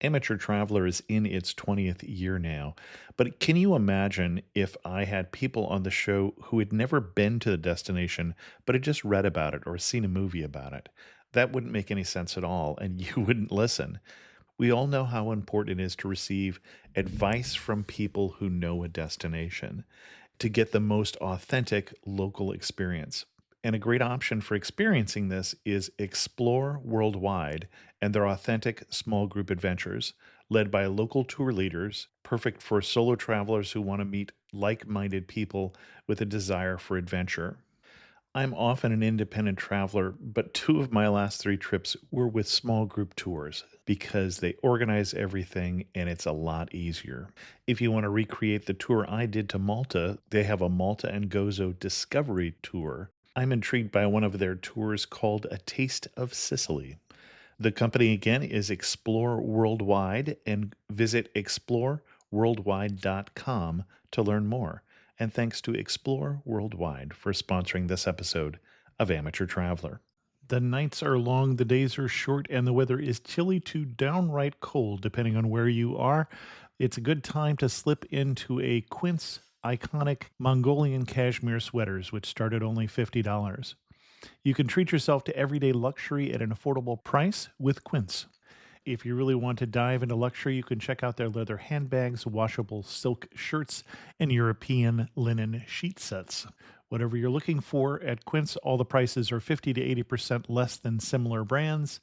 Amateur Traveler is in its 20th year now, but can you imagine if I had people on the show who had never been to the destination, but had just read about it or seen a movie about it? That wouldn't make any sense at all, and you wouldn't listen. We all know how important it is to receive advice from people who know a destination to get the most authentic local experience. And a great option for experiencing this is Explore Worldwide and their authentic small group adventures, led by local tour leaders, perfect for solo travelers who want to meet like minded people with a desire for adventure. I'm often an independent traveler, but two of my last three trips were with small group tours because they organize everything and it's a lot easier. If you want to recreate the tour I did to Malta, they have a Malta and Gozo Discovery Tour. I'm intrigued by one of their tours called A Taste of Sicily. The company again is Explore Worldwide, and visit exploreworldwide.com to learn more. And thanks to Explore Worldwide for sponsoring this episode of Amateur Traveler. The nights are long, the days are short, and the weather is chilly to downright cold, depending on where you are. It's a good time to slip into a Quince iconic Mongolian cashmere sweaters, which start at only $50. You can treat yourself to everyday luxury at an affordable price with Quince. If you really want to dive into luxury, you can check out their leather handbags, washable silk shirts, and European linen sheet sets. Whatever you're looking for at Quince, all the prices are 50 to 80% less than similar brands,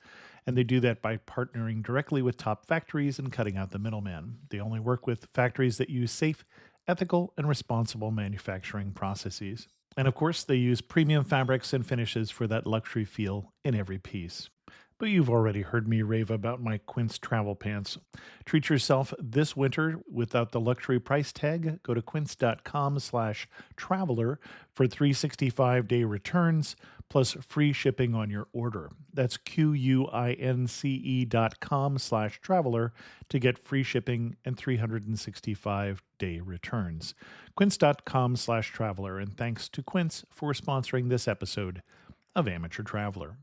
and they do that by partnering directly with top factories and cutting out the middleman. They only work with factories that use safe, ethical, and responsible manufacturing processes. And of course, they use premium fabrics and finishes for that luxury feel in every piece. But you've already heard me rave about my Quince travel pants. Treat yourself this winter without the luxury price tag. Go to quince.com/traveler for 365-day returns plus free shipping on your order. That's QUINCE.com/traveler to get free shipping and 365-day returns. Quince.com/traveler. And thanks to Quince for sponsoring this episode of Amateur Traveler.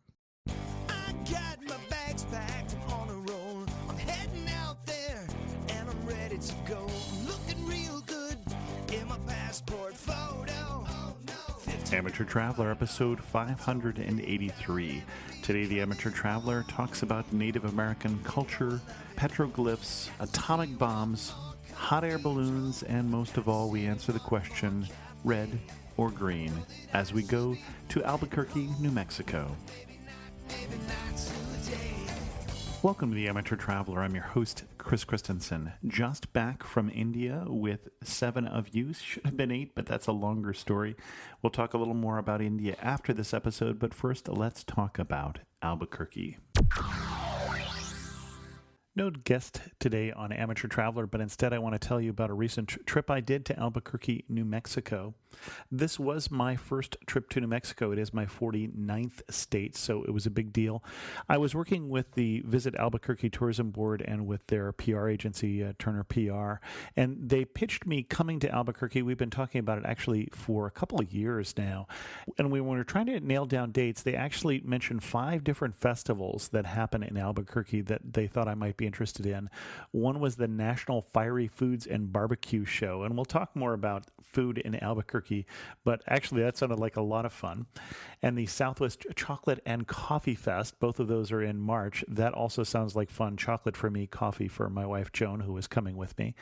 Got my bags packed, I'm on a roll. I'm heading out there and I'm ready to go. Looking real good in my passport photo. Oh, no. Amateur Traveler, episode 583. Today, the Amateur Traveler talks about Native American culture, petroglyphs, atomic bombs, hot air balloons, and most of all, we answer the question, red or green, as we go to Albuquerque, New Mexico. Welcome to the Amateur Traveler. I'm your host, Chris Christensen. Just back from India with 7 of you. Should have been 8, but that's a longer story. We'll talk a little more about India after this episode, but first, let's talk about Albuquerque. No guest today on Amateur Traveler, but instead I want to tell you about a recent trip I did to Albuquerque, New Mexico. This was my first trip to New Mexico. It is my 49th state, so it was a big deal. I was working with the Visit Albuquerque Tourism Board and with their PR agency, Turner PR, and they pitched me coming to Albuquerque. We've been talking about it actually for a couple of years now. And when we were trying to nail down dates, they actually mentioned 5 different festivals that happen in Albuquerque that they thought I might be interested in. One was the National Fiery Foods and Barbecue Show, and we'll talk more about food in Albuquerque, but actually that sounded like a lot of fun. And the Southwest Chocolate and Coffee Fest, both of those are in March. That also sounds like fun. Chocolate for me, coffee for my wife Joan, who was coming with me.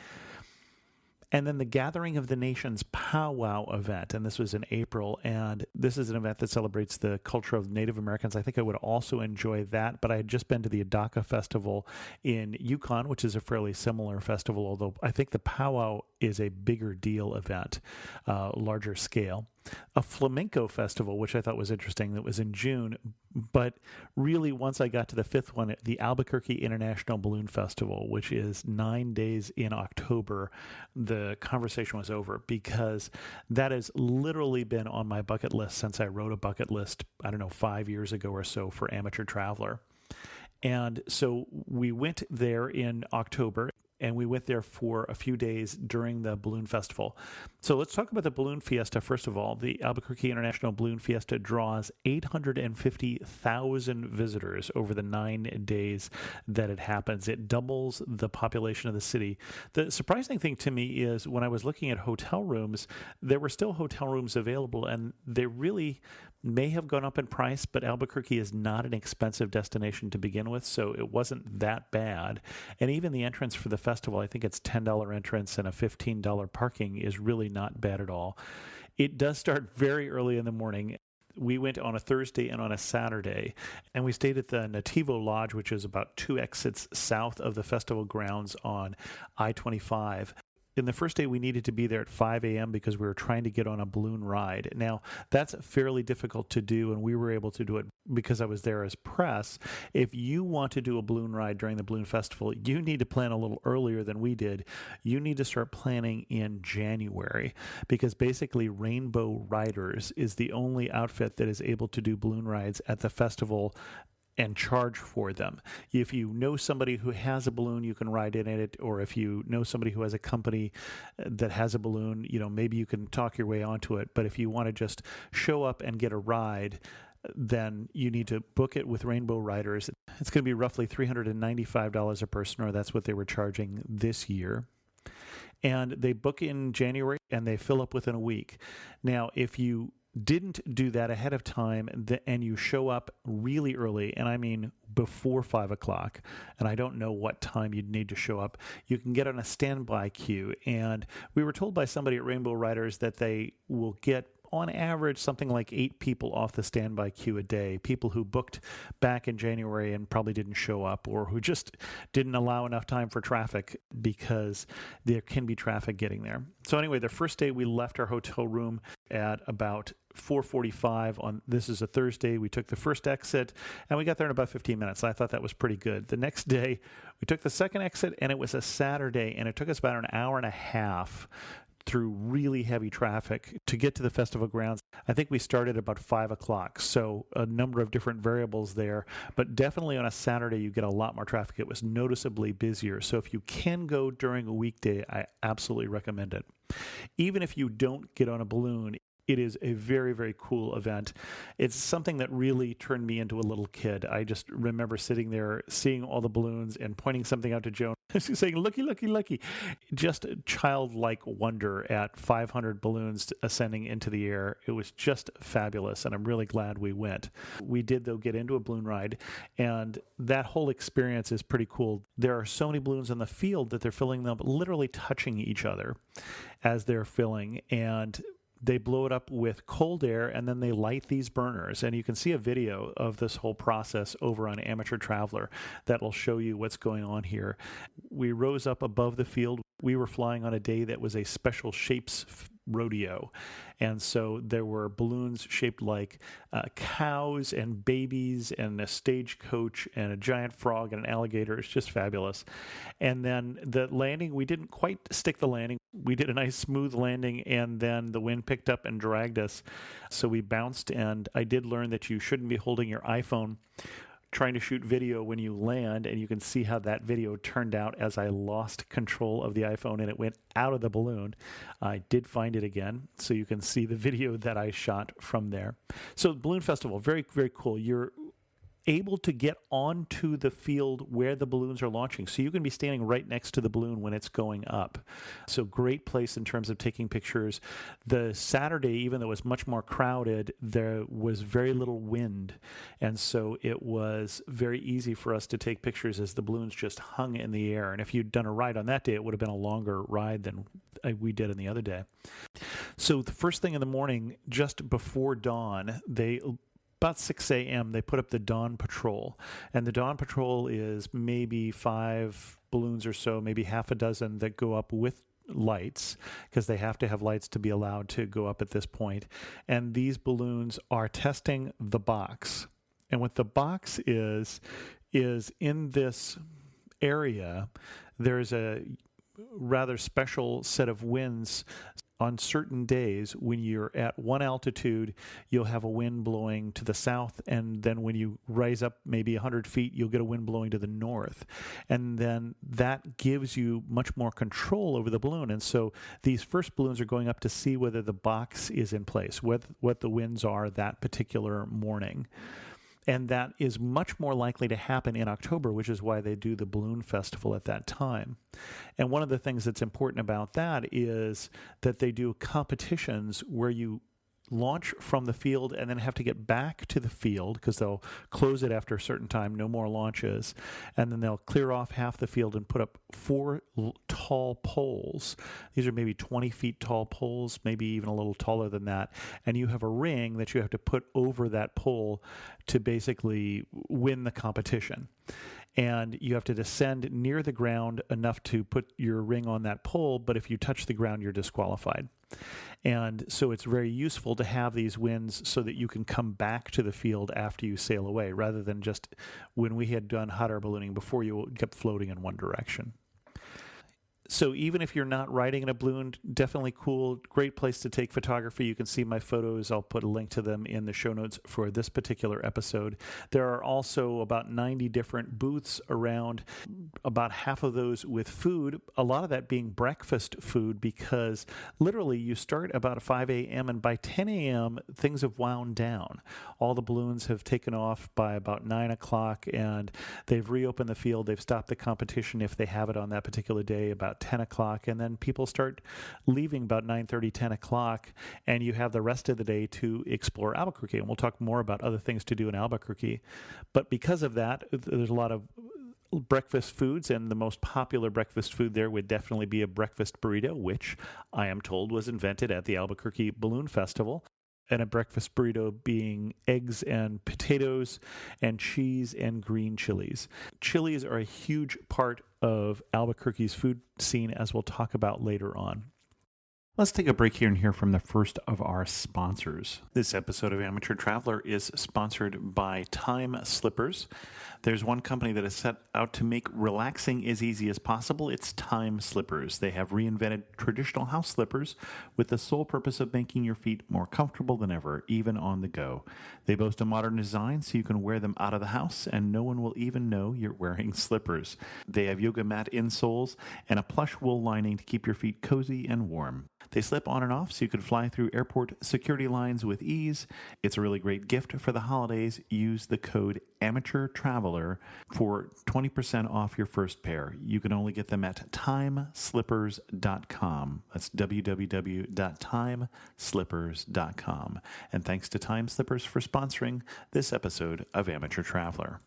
And then the Gathering of the Nations Powwow event, and this was in April, and this is an event that celebrates the culture of Native Americans. I think I would also enjoy that, but I had just been to the Adaka Festival in Yukon, which is a fairly similar festival, although I think the Powwow is a bigger deal event, larger scale. A flamenco festival, which I thought was interesting, that was in June. But really, once I got to the 5th one, the Albuquerque International Balloon Festival, which is 9 days in October, the conversation was over because that has literally been on my bucket list since I wrote a bucket list, 5 years ago or so for Amateur Traveler. And so we went there in October. and we went there for a few days during the balloon festival. So let's talk about the Balloon Fiesta. First of all, the Albuquerque International Balloon Fiesta draws 850,000 visitors over the 9 days that it happens. It doubles the population of the city. The surprising thing to me is when I was looking at hotel rooms, there were still hotel rooms available, and they really may have gone up in price, but Albuquerque is not an expensive destination to begin with, so it wasn't that bad. And even the entrance for the festival, I think it's $10 entrance and a $15 parking, is really not bad at all. It does start very early in the morning. We went on a Thursday and on a Saturday, and we stayed at the Nativo Lodge, which is about 2 exits south of the festival grounds on I-25. In the first day, we needed to be there at 5 a.m. because we were trying to get on a balloon ride. Now, that's fairly difficult to do, and we were able to do it because I was there as press. If you want to do a balloon ride during the Balloon Festival, you need to plan a little earlier than we did. You need to start planning in January, because basically Rainbow Riders is the only outfit that is able to do balloon rides at the festival and charge for them. If you know somebody who has a balloon, you can ride in it, or if you know somebody who has a company that has a balloon, maybe you can talk your way onto it. But if you want to just show up and get a ride, then you need to book it with Rainbow Riders. It's going to be roughly $395 a person, or that's what they were charging this year. And they book in January and they fill up within a week. Now, if you didn't do that ahead of time and you show up really early, and I mean before 5 o'clock, and I don't know what time you'd need to show up, you can get on a standby queue. And we were told by somebody at Rainbow Riders that they will get on average something like 8 people off the standby queue a day, people who booked back in January and probably didn't show up, or who just didn't allow enough time for traffic, because there can be traffic getting there. So anyway, the first day we left our hotel room at about 4:45 on, this is a Thursday. We took the first exit and we got there in about 15 minutes. I thought that was pretty good. The next day we took the second exit, and it was a Saturday, and it took us about an hour and a half through really heavy traffic to get to the festival grounds. I think we started about 5 o'clock, so a number of different variables there, but definitely on a Saturday you get a lot more traffic. It was noticeably busier, so if you can go during a weekday, I absolutely recommend it. Even if you don't get on a balloon, it is a very, very cool event. It's something that really turned me into a little kid. I just remember sitting there, seeing all the balloons and pointing something out to Joan, saying, "Looky, looky, looky." Just a childlike wonder at 500 balloons ascending into the air. It was just fabulous, and I'm really glad we went. We did, though, get into a balloon ride, and that whole experience is pretty cool. There are so many balloons on the field that they're filling them, literally touching each other as they're filling, and they blow it up with cold air, and then they light these burners. And you can see a video of this whole process over on Amateur Traveler that will show you what's going on here. We rose up above the field. We were flying on a day that was a special shapes rodeo. And so there were balloons shaped like cows and babies and a stagecoach and a giant frog and an alligator. It's just fabulous. And then the landing, we didn't quite stick the landing. We did a nice smooth landing, and then the wind picked up and dragged us. So we bounced, and I did learn that you shouldn't be holding your iPhone trying to shoot video when you land, and you can see how that video turned out as I lost control of the iPhone and it went out of the balloon. I did find it again, so you can see the video that I shot from there. So Balloon Festival, very, very cool. You're able to get onto the field where the balloons are launching. So you can be standing right next to the balloon when it's going up. So great place in terms of taking pictures. The Saturday, even though it was much more crowded, there was very little wind. And so it was very easy for us to take pictures as the balloons just hung in the air. And if you'd done a ride on that day, it would have been a longer ride than we did on the other day. So the first thing in the morning, just before dawn, about 6 a.m., they put up the Dawn Patrol. And the Dawn Patrol is maybe 5 balloons or so, maybe half a dozen that go up with lights, because they have to have lights to be allowed to go up at this point. And these balloons are testing the box. And what the box is in this area, there's a rather special set of winds. On certain days, when you're at one altitude, you'll have a wind blowing to the south, and then when you rise up maybe 100 feet, you'll get a wind blowing to the north. And then that gives you much more control over the balloon. And so these first balloons are going up to see whether the box is in place, what the winds are that particular morning. And that is much more likely to happen in October, which is why they do the balloon festival at that time. And one of the things that's important about that is that they do competitions where you launch from the field and then have to get back to the field because they'll close it after a certain time, no more launches. And then they'll clear off half the field and put up 4 tall poles. These are maybe 20 feet tall poles, maybe even a little taller than that. And you have a ring that you have to put over that pole to basically win the competition. And you have to descend near the ground enough to put your ring on that pole, but if you touch the ground, you're disqualified. And so it's very useful to have these winds so that you can come back to the field after you sail away, rather than just when we had done hot air ballooning before, you kept floating in one direction. So even if you're not riding in a balloon, definitely cool, great place to take photography. You can see my photos. I'll put a link to them in the show notes for this particular episode. There are also about 90 different booths around, about half of those with food, a lot of that being breakfast food, because literally you start about 5 a.m. and by 10 a.m. things have wound down. All the balloons have taken off by about 9 o'clock, and they've reopened the field. They've stopped the competition if they have it on that particular day about 10 o'clock, and then people start leaving about 9:30, 10 o'clock, and you have the rest of the day to explore Albuquerque. And we'll talk more about other things to do in Albuquerque. But because of that, there's a lot of breakfast foods, and the most popular breakfast food there would definitely be a breakfast burrito, which I am told was invented at the Albuquerque Balloon Festival. And a breakfast burrito being eggs and potatoes and cheese and green chilies. Chilies are a huge part of Albuquerque's food scene, as we'll talk about later on. Let's take a break here and hear from the first of our sponsors. This episode of Amateur Traveler is sponsored by Time Slippers. There's one company that is set out to make relaxing as easy as possible. It's Time Slippers. They have reinvented traditional house slippers with the sole purpose of making your feet more comfortable than ever, even on the go. They boast a modern design so you can wear them out of the house and no one will even know you're wearing slippers. They have yoga mat insoles and a plush wool lining to keep your feet cozy and warm. They slip on and off so you can fly through airport security lines with ease. It's a really great gift for the holidays. Use the code AMATEURTRAVELER for 20% off your first pair. You can only get them at timeslippers.com. That's www.timeslippers.com. And thanks to Time Slippers for sponsoring this episode of Amateur Traveler.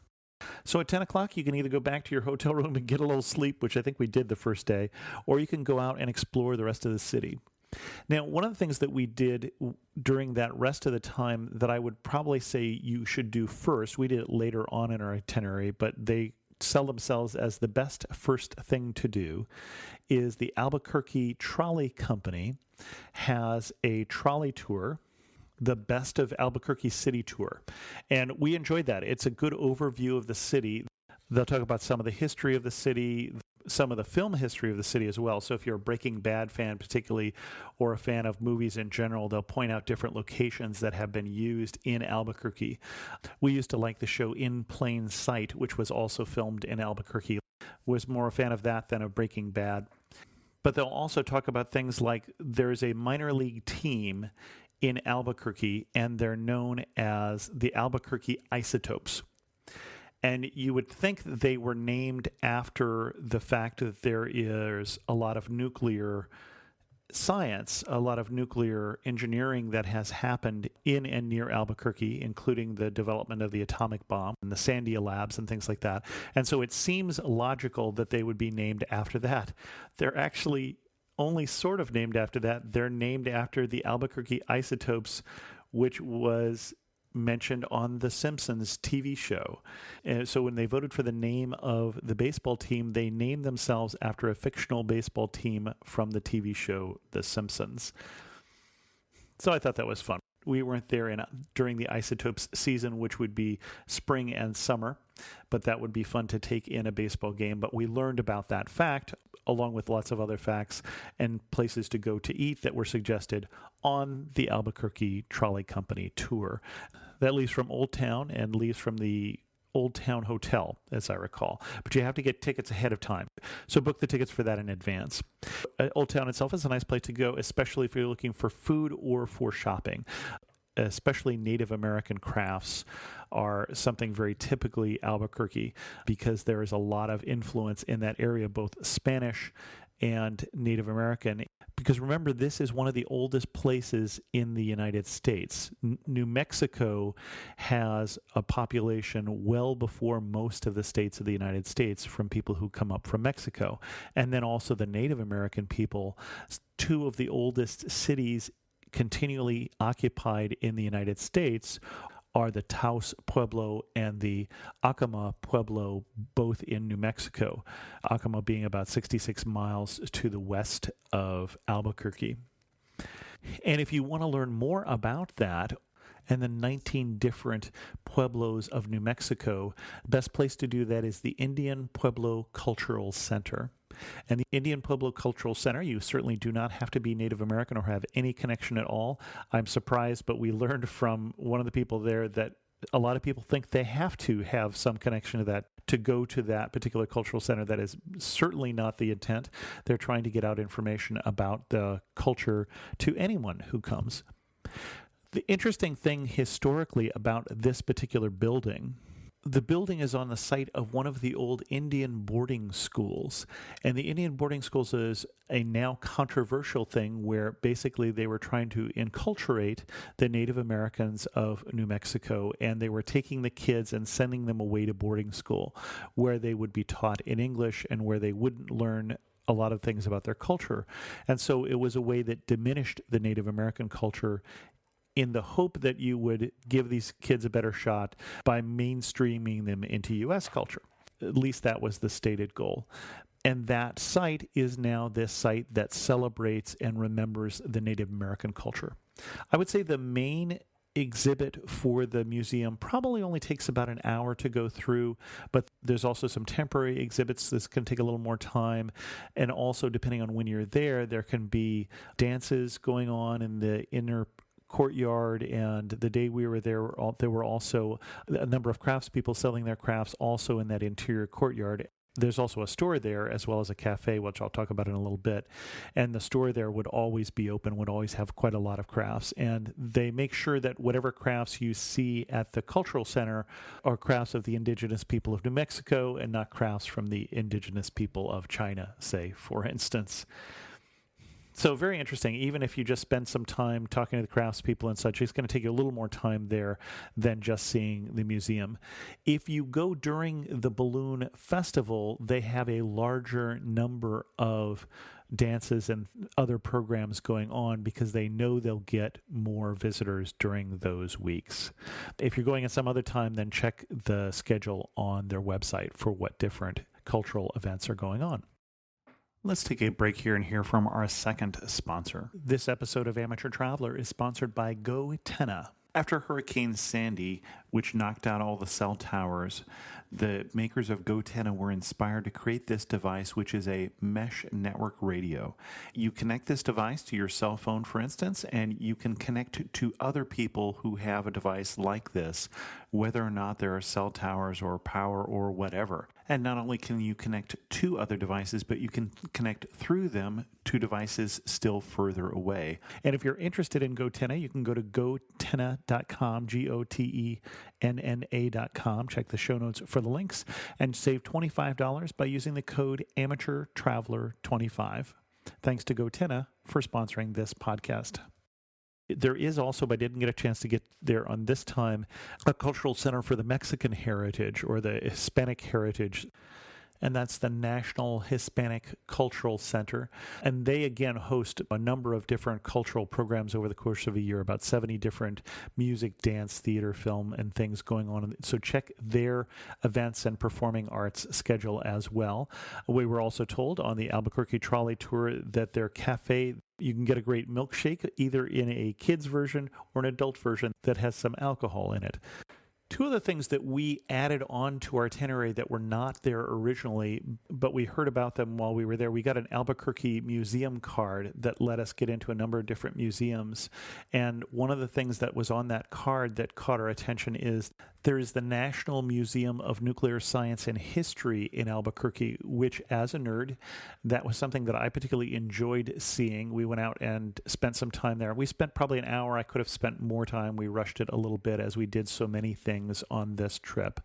So at 10 o'clock, you can either go back to your hotel room and get a little sleep, which I think we did the first day, or you can go out and explore the rest of the city. Now, one of the things that we did during that rest of the time that I would probably say you should do first, we did it later on in our itinerary, but they sell themselves as the best first thing to do, is the Albuquerque Trolley Company has a trolley tour, the Best of Albuquerque City Tour. And we enjoyed that. It's a good overview of the city. They'll talk about some of the history of the city, some of the film history of the city as well. So if you're a Breaking Bad fan particularly, or a fan of movies in general, they'll point out different locations that have been used in Albuquerque. We used to like the show In Plain Sight, which was also filmed in Albuquerque. Was more a fan of that than of Breaking Bad. But they'll also talk about things like there's a minor league team in Albuquerque, and they're known as the Albuquerque Isotopes. And you would think that they were named after the fact that there is a lot of nuclear science, a lot of nuclear engineering that has happened in and near Albuquerque, including the development of the atomic bomb and the Sandia labs and things like that. And so it seems logical that they would be named after that. They're actually only sort of named after that. They're named after the Albuquerque Isotopes, which was mentioned on The Simpsons TV show. And so when they voted for the name of the baseball team, they named themselves after a fictional baseball team from the TV show The Simpsons. So I thought that was fun. We weren't there during the Isotopes season, which would be spring and summer, but that would be fun to take in a baseball game. But we learned about that fact along with lots of other facts and places to go to eat that were suggested on the Albuquerque Trolley Company tour. That leaves from Old Town and leaves from the Old Town Hotel, as I recall. But you have to get tickets ahead of time. So book the tickets for that in advance. Old Town itself is a nice place to go, especially if you're looking for food or for shopping. Especially Native American crafts are something very typically Albuquerque, because there is a lot of influence in that area, both Spanish and Native American. Because remember, this is one of the oldest places in the United States. New Mexico has a population well before most of the states of the United States from people who come up from Mexico. And then also the Native American people. Two of the oldest cities continually occupied in the United States are the Taos Pueblo and the Acoma Pueblo, both in New Mexico. Acoma being about 66 miles to the west of Albuquerque. And if you want to learn more about that and the 19 different pueblos of New Mexico, the best place to do that is the Indian Pueblo Cultural Center. And the Indian Pueblo Cultural Center, you certainly do not have to be Native American or have any connection at all. I'm surprised, but we learned from one of the people there that a lot of people think they have to have some connection to that to go to that particular cultural center. That is certainly not the intent. They're trying to get out information about the culture to anyone who comes. The interesting thing historically about this particular building, the building is on the site of one of the old Indian boarding schools. And the Indian boarding schools is a now controversial thing where basically they were trying to enculturate the Native Americans of New Mexico, and they were taking the kids and sending them away to boarding school where they would be taught in English and where they wouldn't learn a lot of things about their culture. And so it was a way that diminished the Native American culture in the hope that you would give these kids a better shot by mainstreaming them into U.S. culture. At least that was the stated goal. And that site is now this site that celebrates and remembers the Native American culture. I would say the main exhibit for the museum probably only takes about an hour to go through, but there's also some temporary exhibits. This can take a little more time. And also, depending on when you're there, there can be dances going on in the inner courtyard, and the day we were there were also a number of craftspeople selling their crafts also in that interior courtyard. There's also a store there as well as a cafe, which I'll talk about in a little bit. And the store there would always be open, would always have quite a lot of crafts. And they make sure that whatever crafts you see at the cultural center are crafts of the indigenous people of New Mexico and not crafts from the indigenous people of China, say, for instance. So very interesting. Even if you just spend some time talking to the craftspeople and such, it's going to take you a little more time there than just seeing the museum. If you go during the Balloon Festival, they have a larger number of dances and other programs going on because they know they'll get more visitors during those weeks. If you're going at some other time, then check the schedule on their website for what different cultural events are going on. Let's take a break here and hear from our second sponsor. This episode of Amateur Traveler is sponsored by GoTenna. After Hurricane Sandy, which knocked out all the cell towers, the makers of GoTenna were inspired to create this device, which is a mesh network radio. You connect this device to your cell phone, for instance, and you can connect to other people who have a device like this, whether or not there are cell towers or power or whatever. And not only can you connect to other devices, but you can connect through them to devices still further away. And if you're interested in GoTenna, you can go to gotenna.com, GOTENNA.com. Check the show notes for the links and save $25 by using the code AmateurTraveler25. Thanks to GoTenna for sponsoring this podcast. There is also, but I didn't get a chance to get there on this time, a cultural center for the Mexican heritage or the Hispanic heritage. And that's the National Hispanic Cultural Center. And they, again, host a number of different cultural programs over the course of a year, about 70 different music, dance, theater, film, and things going on. So check their events and performing arts schedule as well. We were also told on the Albuquerque Trolley Tour that their cafe, you can get a great milkshake either in a kid's version or an adult version that has some alcohol in it. Two of the things that we added on to our itinerary that were not there originally, but we heard about them while we were there, we got an Albuquerque museum card that let us get into a number of different museums. And one of the things that was on that card that caught our attention is there is the National Museum of Nuclear Science and History in Albuquerque, which, as a nerd, that was something that I particularly enjoyed seeing. We went out and spent some time there. We spent probably an hour. I could have spent more time. We rushed it a little bit as we did so many things on this trip.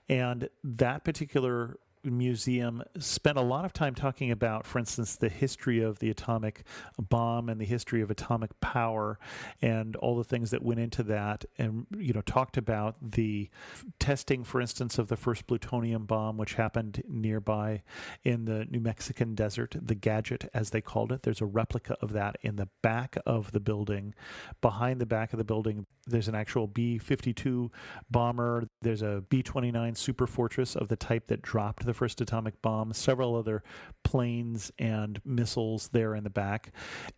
And that particular museum spent a lot of time talking about, for instance, the history of the atomic bomb and the history of atomic power and all the things that went into that, and talked about the testing, for instance, of the first plutonium bomb, which happened nearby in the New Mexican desert, the Gadget, as they called it. There's a replica of that in the back of the building. Behind the back of the building, there's an actual B-52 bomber. There's a B-29 Superfortress of the type that dropped the first atomic bomb, several other planes and missiles there in the back.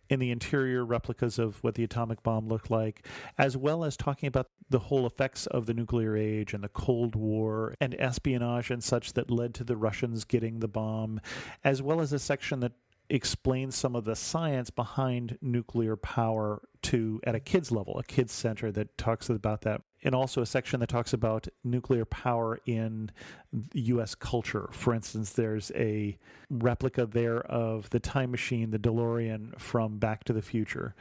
In the interior, replicas of what the atomic bomb looked like, as well as talking about the whole effects of the nuclear age and the Cold War and espionage and such that led to the Russians getting the bomb, as well as a section that explains some of the science behind nuclear power at a kids level, a kids center that talks about that, and also a section that talks about nuclear power in U.S. culture. For instance, there's a replica there of the time machine, the DeLorean from Back to the Future.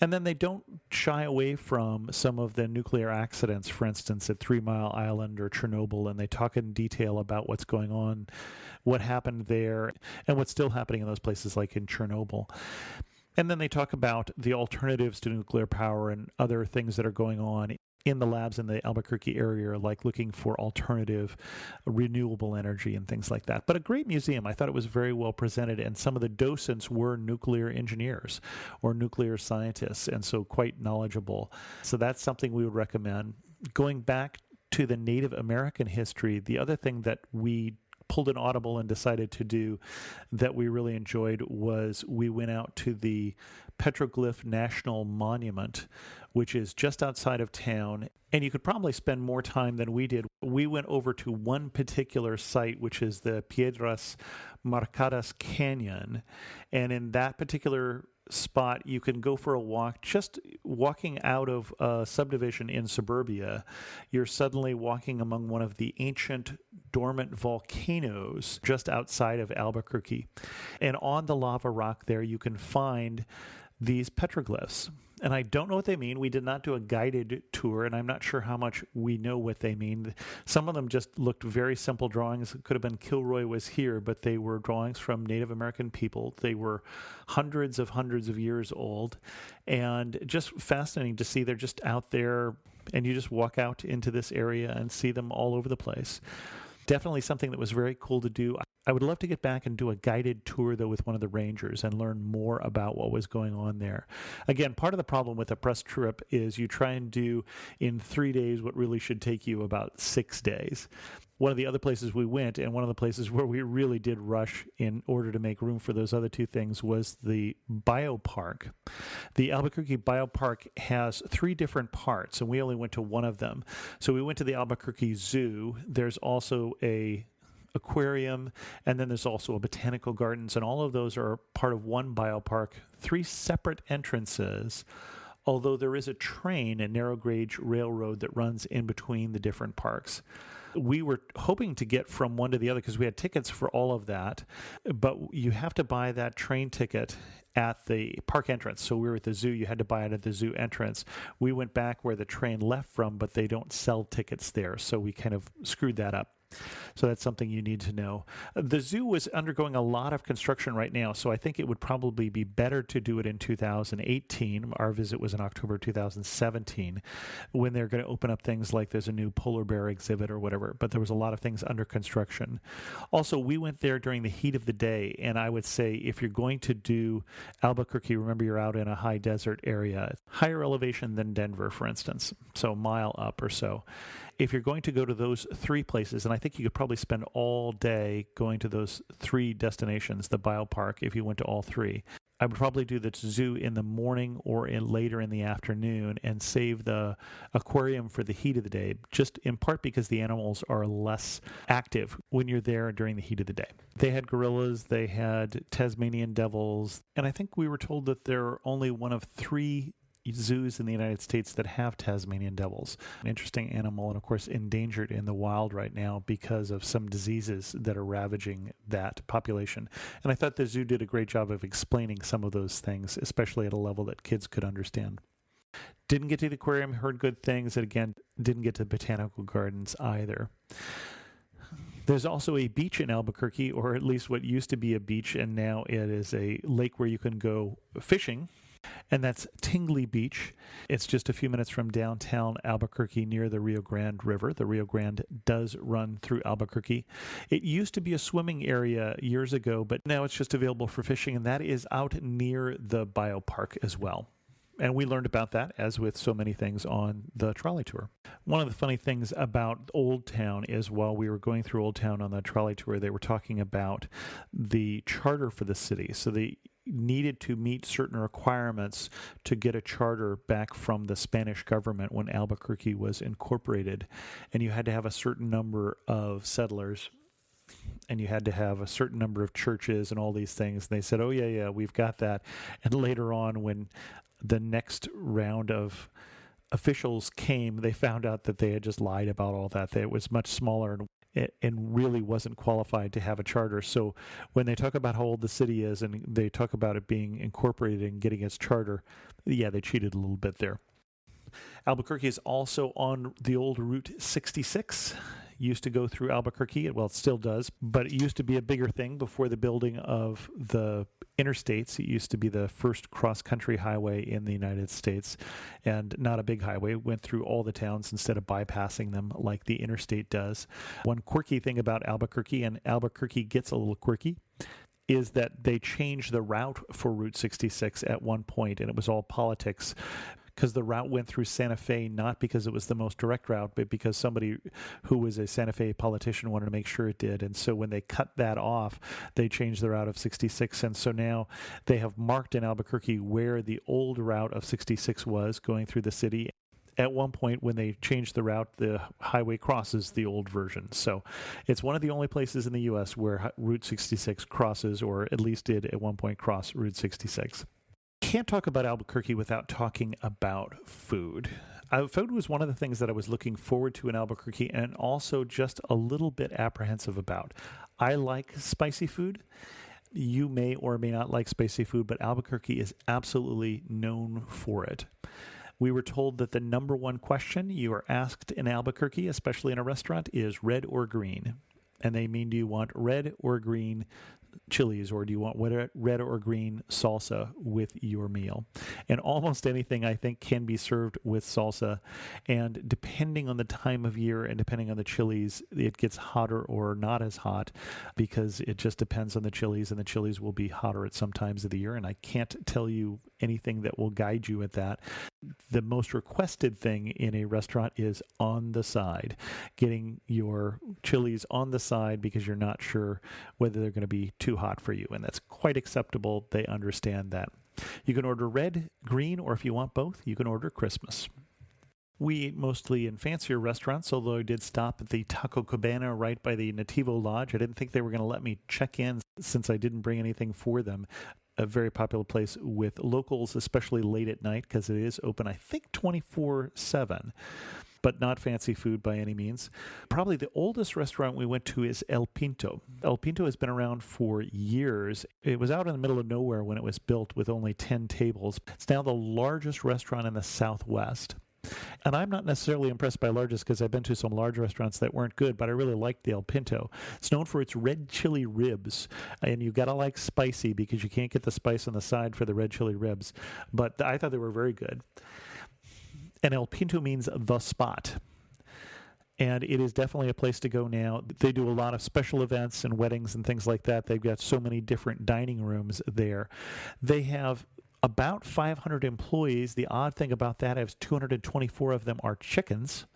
And then they don't shy away from some of the nuclear accidents, for instance, at 3 Mile Island or Chernobyl, and they talk in detail about what's going on, what happened there, and what's still happening in those places like in Chernobyl. And then they talk about the alternatives to nuclear power and other things that are going on in the labs in the Albuquerque area, like looking for alternative renewable energy and things like that. But a great museum. I thought it was very well presented, and some of the docents were nuclear engineers or nuclear scientists, and so quite knowledgeable. So that's something we would recommend. Going back to the Native American history, the other thing that we pulled an audible and decided to do that we really enjoyed was we went out to the Petroglyph National Monument, which is just outside of town. And you could probably spend more time than we did. We went over to one particular site, which is the Piedras Marcadas Canyon. And in that particular spot, you can go for a walk. Just walking out of a subdivision in suburbia, you're suddenly walking among one of the ancient dormant volcanoes just outside of Albuquerque. And on the lava rock there, you can find these petroglyphs. And I don't know what they mean. We did not do a guided tour, and I'm not sure how much we know what they mean. Some of them just looked very simple drawings. It could have been Kilroy was here, but they were drawings from Native American people. They were hundreds of years old, and just fascinating to see. They're just out there, and you just walk out into this area and see them all over the place. Definitely something that was very cool to do. I would love to get back and do a guided tour, though, with one of the rangers and learn more about what was going on there. Again, part of the problem with a press trip is you try and do in 3 days what really should take you about 6 days. One of the other places we went, and one of the places where we really did rush in order to make room for those other two things, was the biopark. The Albuquerque Biopark has 3 different parts, and we only went to one of them. So we went to the Albuquerque Zoo. There's also a aquarium, and then there's also a botanical gardens, and all of those are part of one biopark, 3 separate entrances, although there is a train, a narrow gauge railroad that runs in between the different parks. We were hoping to get from one to the other because we had tickets for all of that, but you have to buy that train ticket at the park entrance. So we were at the zoo. You had to buy it at the zoo entrance. We went back where the train left from, but they don't sell tickets there, so we kind of screwed that up. So that's something you need to know. The zoo is undergoing a lot of construction right now, so I think it would probably be better to do it in 2018. Our visit was in October 2017, when they're going to open up things like there's a new polar bear exhibit or whatever, but there was a lot of things under construction. Also, we went there during the heat of the day, and I would say if you're going to do Albuquerque, remember you're out in a high desert area, higher elevation than Denver, for instance, so a mile up or so. If you're going to go to those 3 places, and I think you could probably spend all day going to those 3 destinations, the biopark, if you went to all 3. I would probably do the zoo in the morning or later in the afternoon and save the aquarium for the heat of the day, just in part because the animals are less active when you're there during the heat of the day. They had gorillas, they had Tasmanian devils, and I think we were told that they're only one of 3 zoos in the United States that have Tasmanian devils. An interesting animal, and of course endangered in the wild right now because of some diseases that are ravaging that population. And I thought the zoo did a great job of explaining some of those things, especially at a level that kids could understand. Didn't get to the aquarium, heard good things, and again, didn't get to botanical gardens either. There's also a beach in Albuquerque, or at least what used to be a beach, and now it is a lake where you can go fishing. And that's Tingley Beach. It's just a few minutes from downtown Albuquerque near the Rio Grande River. The Rio Grande does run through Albuquerque. It used to be a swimming area years ago, but now it's just available for fishing, and that is out near the biopark as well. And we learned about that, as with so many things on the trolley tour. One of the funny things about Old Town is while we were going through Old Town on the trolley tour, they were talking about the charter for the city. So they needed to meet certain requirements to get a charter back from the Spanish government when Albuquerque was incorporated. And you had to have a certain number of settlers, and you had to have a certain number of churches and all these things. And they said, oh, yeah, we've got that. And later on, when the next round of officials came, they found out that they had just lied about all that. That it was much smaller and really wasn't qualified to have a charter. So when they talk about how old the city is and they talk about it being incorporated and getting its charter, yeah, they cheated a little bit there. Albuquerque is also on the old Route 66. Used to go through Albuquerque. Well, it still does, but it used to be a bigger thing before the building of the interstates. It used to be the first cross-country highway in the United States, and not a big highway. It went through all the towns instead of bypassing them like the interstate does. One quirky thing about Albuquerque, and Albuquerque gets a little quirky, is that they changed the route for Route 66 at one point, and it was all politics, because the route went through Santa Fe, not because it was the most direct route, but because somebody who was a Santa Fe politician wanted to make sure it did. And so when they cut that off, they changed the route of 66. And so now they have marked in Albuquerque where the old route of 66 was going through the city. At one point, when they changed the route, the highway crosses the old version. So it's one of the only places in the U.S. where Route 66 crosses, or at least did at one point cross Route 66. Can't talk about Albuquerque without talking about food. Food was one of the things that I was looking forward to in Albuquerque, and also just a little bit apprehensive about. I like spicy food. You may or may not like spicy food, but Albuquerque is absolutely known for it. We were told that the number one question you are asked in Albuquerque, especially in a restaurant, is red or green. And they mean, do you want red or green chilies, or do you want red or green salsa with your meal? And almost anything, I think, can be served with salsa. And depending on the time of year and depending on the chilies, it gets hotter or not as hot, because it just depends on the chilies, and the chilies will be hotter at some times of the year. And I can't tell you anything that will guide you at that. The most requested thing in a restaurant is on the side, getting your chilies on the side, because you're not sure whether they're going to be too hot for you. And that's quite acceptable. They understand that. You can order red, green, or if you want both, you can order Christmas. We ate mostly in fancier restaurants, although I did stop at the Taco Cabana right by the Nativo Lodge. I didn't think they were going to let me check in since I didn't bring anything for them. A very popular place with locals, especially late at night, because it is open, I think, 24/7. But not fancy food by any means. Probably the oldest restaurant we went to is El Pinto. El Pinto has been around for years. It was out in the middle of nowhere when it was built with only 10 tables. It's now the largest restaurant in the Southwest. And I'm not necessarily impressed by largest, because I've been to some large restaurants that weren't good, but I really liked the El Pinto. It's known for its red chili ribs, and you got to like spicy, because you can't get the spice on the side for the red chili ribs. But I thought they were very good. And El Pinto means the spot. And it is definitely a place to go now. They do a lot of special events and weddings and things like that. They've got so many different dining rooms there. They have about 500 employees. The odd thing about that is 224 of them are chickens.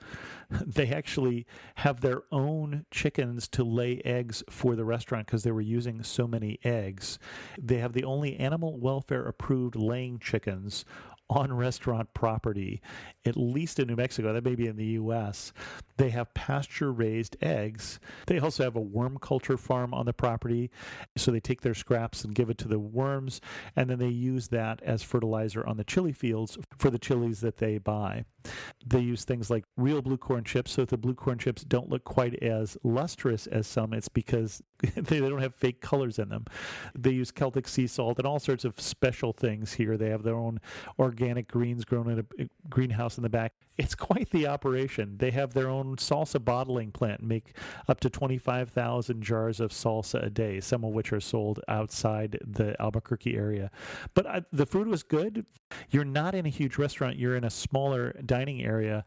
They actually have their own chickens to lay eggs for the restaurant because they were using so many eggs. They have the only animal welfare approved laying chickens on restaurant property, at least in New Mexico. That may be in the U.S. They have pasture-raised eggs. They also have a worm culture farm on the property. So they take their scraps and give it to the worms, and then they use that as fertilizer on the chili fields for the chilies that they buy. They use things like real blue corn chips. So if the blue corn chips don't look quite as lustrous as some, it's because they don't have fake colors in them. They use Celtic sea salt and all sorts of special things here. They have their own organic greens grown in a greenhouse in the back. It's quite the operation. They have their own salsa bottling plant and make up to 25,000 jars of salsa a day, some of which are sold outside the Albuquerque area. But the food was good. You're not in a huge restaurant. You're in a smaller dining area.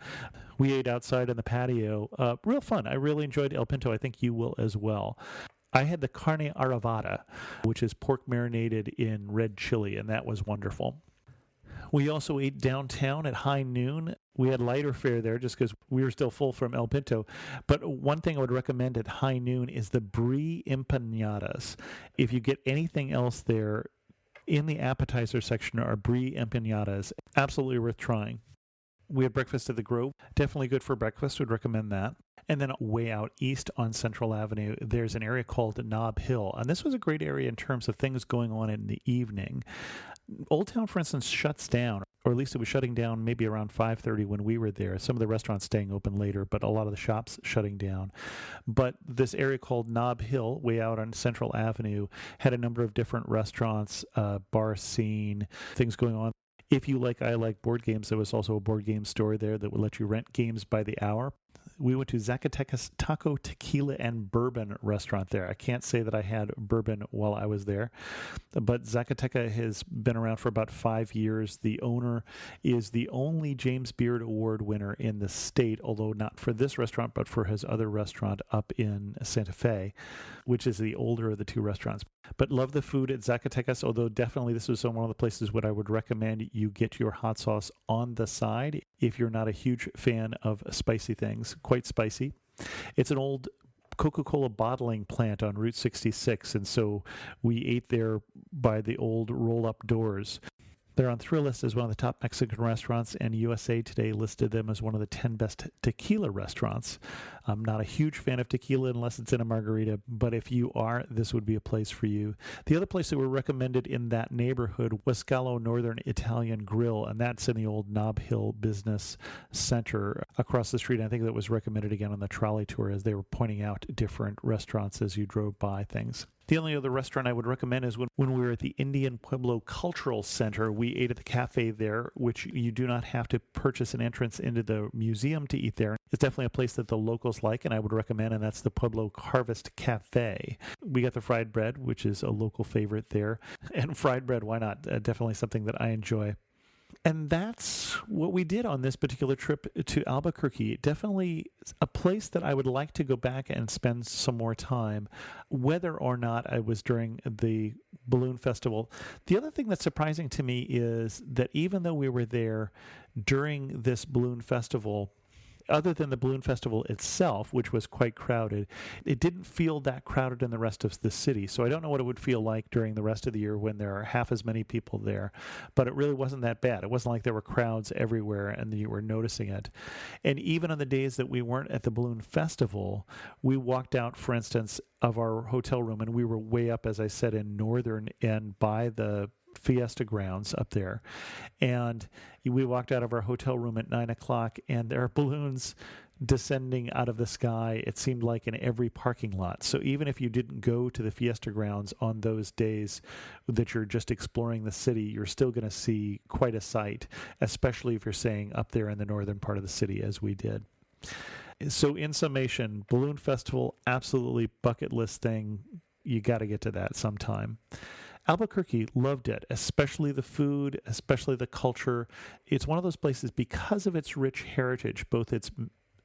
We ate outside on the patio. Real fun. I really enjoyed El Pinto. I think you will as well. I had the carne arrabada, which is pork marinated in red chili, and that was wonderful. We also ate downtown at high noon. We had lighter fare there just because we were still full from El Pinto. But one thing I would recommend at high noon is the brie empanadas. If you get anything else there, in the appetizer section are brie empanadas. Absolutely worth trying. We had breakfast at the Grove. Definitely good for breakfast. Would recommend that. And then way out east on Central Avenue, there's an area called Nob Hill. And this was a great area in terms of things going on in the evening. Old Town, for instance, shuts down, or at least it was shutting down maybe around 5:30 when we were there. Some of the restaurants staying open later, but a lot of the shops shutting down. But this area called Nob Hill, way out on Central Avenue, had a number of different restaurants, bar scene, things going on. If you like, I like board games, there was also a board game store there that would let you rent games by the hour. We went to Zacatecas Taco, Tequila, and Bourbon restaurant there. I can't say that I had bourbon while I was there, but Zacatecas has been around for about 5 years. The owner is the only James Beard Award winner in the state, although not for this restaurant, but for his other restaurant up in Santa Fe, which is the older of the two restaurants. But love the food at Zacatecas, although definitely this was one of the places where I would recommend you get your hot sauce on the side if you're not a huge fan of spicy things, quite spicy. It's an old Coca-Cola bottling plant on Route 66, and so we ate there by the old roll-up doors. They're on Thrillist as one of the top Mexican restaurants, and USA Today listed them as one of the 10 best tequila restaurants. I'm not a huge fan of tequila unless it's in a margarita, but if you are, this would be a place for you. The other place that were recommended in that neighborhood was Scalo Northern Italian Grill, and that's in the old Nob Hill Business Center across the street. I think that was recommended again on the trolley tour as they were pointing out different restaurants as you drove by things. The only other restaurant I would recommend is when we were at the Indian Pueblo Cultural Center. We ate at the cafe there, which you do not have to purchase an entrance into the museum to eat there. It's definitely a place that the locals like, and I would recommend, and that's the Pueblo Harvest Cafe. We got the fried bread, which is a local favorite there. And fried bread, why not? Definitely something that I enjoy. And that's what we did on this particular trip to Albuquerque. Definitely a place that I would like to go back and spend some more time, whether or not I was during the balloon festival. The other thing that's surprising to me is that even though we were there during this balloon festival, other than the balloon festival itself, which was quite crowded, it didn't feel that crowded in the rest of the city. So I don't know what it would feel like during the rest of the year when there are half as many people there. But it really wasn't that bad. It wasn't like there were crowds everywhere and you were noticing it. And even on the days that we weren't at the balloon festival, we walked out, for instance, of our hotel room, and we were way up, as I said, in Northern and by the Fiesta grounds up there. And we walked out of our hotel room at 9 o'clock, and there are balloons descending out of the sky, it seemed like, in every parking lot. So even if you didn't go to the Fiesta grounds on those days that you're just exploring the city, you're still going to see quite a sight, especially if you're staying up there in the northern part of the city, as we did. So in summation, Balloon Festival, absolutely bucket list thing. You got to get to that sometime. Albuquerque, loved it, especially the food, especially the culture. It's one of those places, because of its rich heritage, both its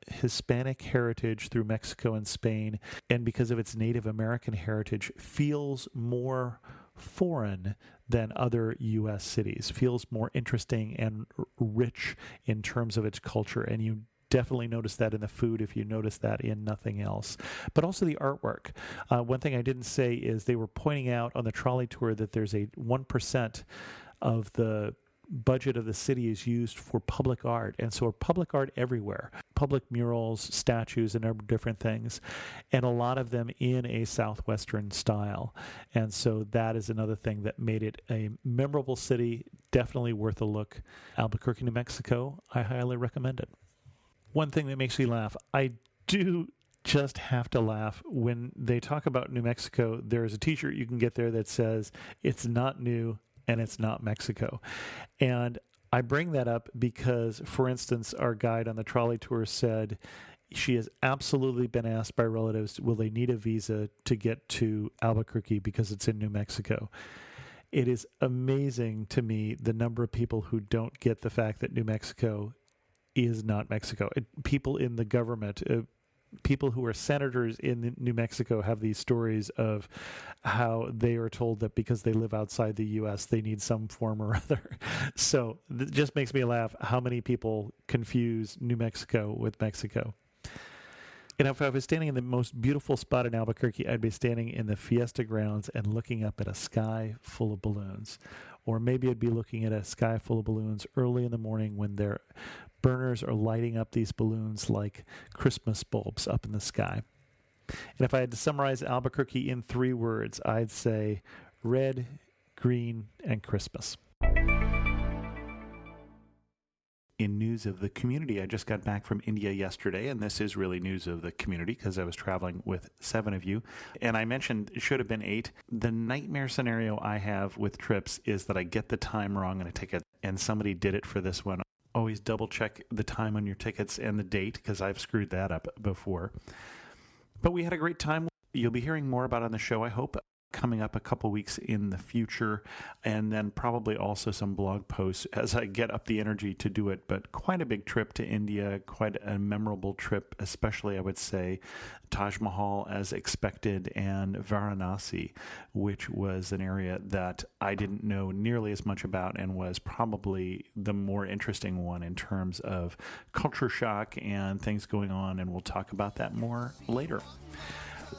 Hispanic heritage through Mexico and Spain, and because of its Native American heritage, feels more foreign than other U.S. cities, feels more interesting and rich in terms of its culture. And you definitely notice that in the food if you notice that in nothing else. But also the artwork. One thing I didn't say is they were pointing out on the trolley tour that there's a 1% of the budget of the city is used for public art, and so public art everywhere, public murals, statues, and different things, and a lot of them in a southwestern style. And so that is another thing that made it a memorable city, definitely worth a look. Albuquerque, New Mexico, I highly recommend it. One thing that makes me laugh, I do just have to laugh when they talk about New Mexico. There's a t-shirt you can get there that says it's not new and it's not Mexico. And I bring that up because, for instance, our guide on the trolley tour said she has absolutely been asked by relatives, will they need a visa to get to Albuquerque because it's in New Mexico? It is amazing to me the number of people who don't get the fact that New Mexico is not Mexico. People in the government, people who are senators in New Mexico have these stories of how they are told that because they live outside the U.S., they need some form or other. So it just makes me laugh how many people confuse New Mexico with Mexico. And if I was standing in the most beautiful spot in Albuquerque, I'd be standing in the Fiesta grounds and looking up at a sky full of balloons. Or maybe I'd be looking at a sky full of balloons early in the morning when their burners are lighting up these balloons like Christmas bulbs up in the sky. And if I had to summarize Albuquerque in 3 words, I'd say red, green, and Christmas. In news of the community, I just got back from India yesterday, and this is really news of the community because I was traveling with 7 of you. And I mentioned it should have been 8. The nightmare scenario I have with trips is that I get the time wrong on a ticket, and somebody did it for this one. Always double check the time on your tickets and the date because I've screwed that up before. But we had a great time. You'll be hearing more about it on the show, I hope, coming up a couple weeks in the future, and then probably also some blog posts as I get up the energy to do it. But quite a big trip to India, quite a memorable trip, especially I would say Taj Mahal as expected, and Varanasi, which was an area that I didn't know nearly as much about and was probably the more interesting one in terms of culture shock and things going on, and we'll talk about that more later.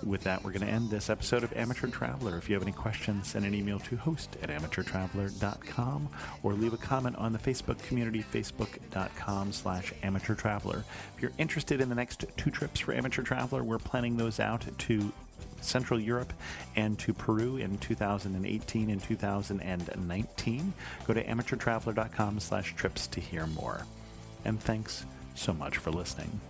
With that, we're going to end this episode of Amateur Traveler. If you have any questions, send an email to host@amateurtraveler.com or leave a comment on the Facebook community, facebook.com/Amateur Traveler. If you're interested in the next 2 trips for Amateur Traveler, we're planning those out to Central Europe and to Peru in 2018 and 2019. Go to amateurtraveler.com/trips to hear more. And thanks so much for listening.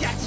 Got to